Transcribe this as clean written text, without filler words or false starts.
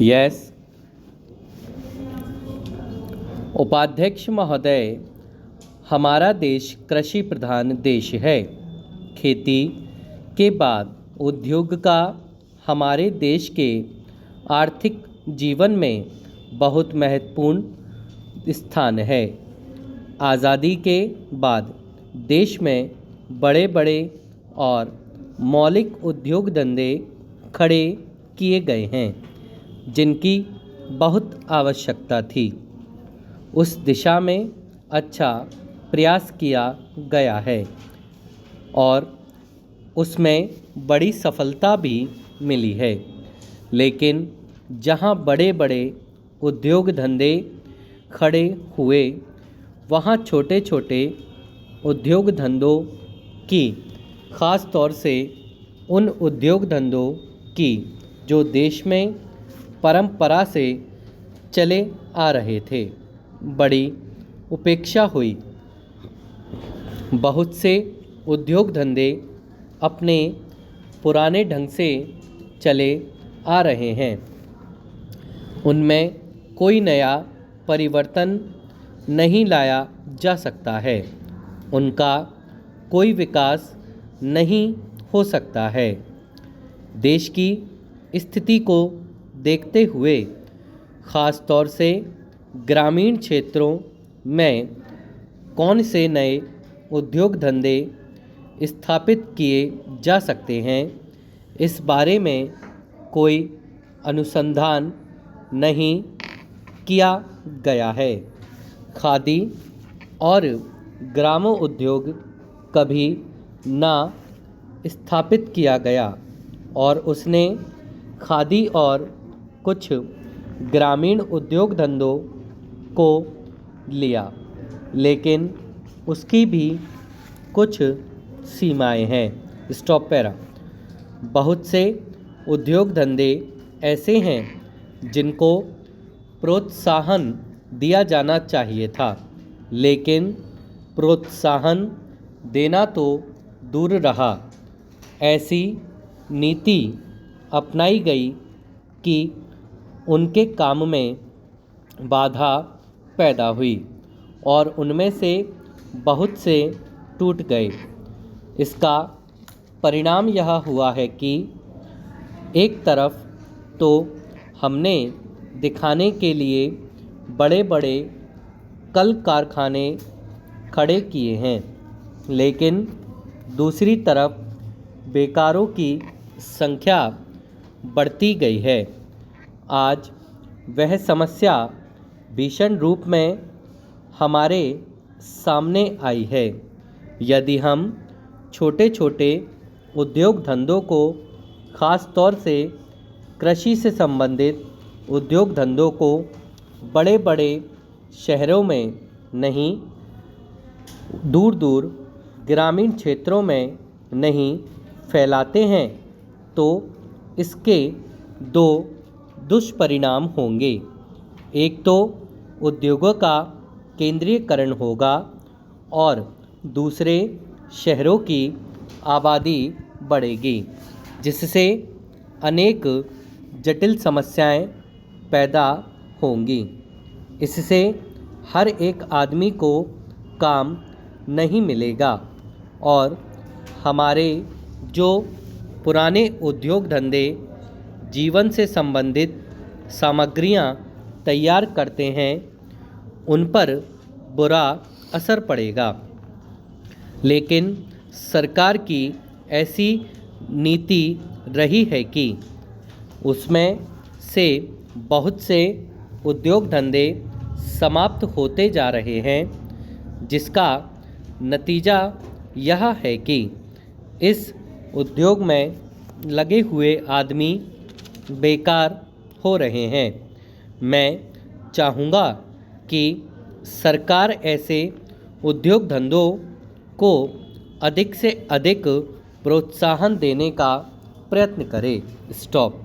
Yes. उपाध्यक्ष महोदय, हमारा देश कृषि प्रधान देश है। खेती के बाद उद्योग का हमारे देश के आर्थिक जीवन में बहुत महत्वपूर्ण स्थान है। आज़ादी के बाद देश में बड़े बड़े और मौलिक उद्योग धंधे खड़े किए गए हैं, जिनकी बहुत आवश्यकता थी। उस दिशा में अच्छा प्रयास किया गया है और उसमें बड़ी सफलता भी मिली है। लेकिन जहां बड़े बड़े उद्योग धंधे खड़े हुए, वहां छोटे छोटे उद्योग धंधों की, ख़ास तौर से उन उद्योग धंधों की जो देश में परंपरा से चले आ रहे थे, बड़ी उपेक्षा हुई। बहुत से उद्योग धंधे अपने पुराने ढंग से चले आ रहे हैं, उनमें कोई नया परिवर्तन नहीं लाया जा सकता है, उनका कोई विकास नहीं हो सकता है। देश की स्थिति को देखते हुए, ख़ास तौर से ग्रामीण क्षेत्रों में कौन से नए उद्योग धंधे स्थापित किए जा सकते हैं, इस बारे में कोई अनुसंधान नहीं किया गया है। खादी और ग्रामोद्योग कभी ना स्थापित किया गया और उसने खादी और कुछ ग्रामीण उद्योग धंधों को लिया, लेकिन उसकी भी कुछ सीमाएं हैं। Stop para. बहुत से उद्योग धंधे ऐसे हैं जिनको प्रोत्साहन दिया जाना चाहिए था, लेकिन प्रोत्साहन देना तो दूर रहा, ऐसी नीति अपनाई गई कि उनके काम में बाधा पैदा हुई और उनमें से बहुत से टूट गए। इसका परिणाम यह हुआ है कि एक तरफ तो हमने दिखाने के लिए बड़े बड़े कल कारखाने खड़े किए हैं, लेकिन दूसरी तरफ बेकारों की संख्या बढ़ती गई है। आज वह समस्या भीषण रूप में हमारे सामने आई है। यदि हम छोटे छोटे उद्योग धंधों को, ख़ास तौर से कृषि से संबंधित उद्योग धंधों को बड़े बड़े शहरों में नहीं, दूर दूर ग्रामीण क्षेत्रों में नहीं फैलाते हैं, तो इसके दो दुष्परिणाम होंगे। एक तो उद्योगों का केंद्रीयकरण होगा और दूसरे शहरों की आबादी बढ़ेगी, जिससे अनेक जटिल समस्याएं पैदा होंगी। इससे हर एक आदमी को काम नहीं मिलेगा और हमारे जो पुराने उद्योग धंधे जीवन से संबंधित सामग्रियां तैयार करते हैं, उन पर बुरा असर पड़ेगा। लेकिन सरकार की ऐसी नीति रही है कि उसमें से बहुत से उद्योग धंधे समाप्त होते जा रहे हैं, जिसका नतीजा यह है कि इस उद्योग में लगे हुए आदमी बेकार हो रहे हैं। मैं चाहूँगा कि सरकार ऐसे उद्योग धंधों को अधिक से अधिक प्रोत्साहन देने का प्रयत्न करे। स्टॉप।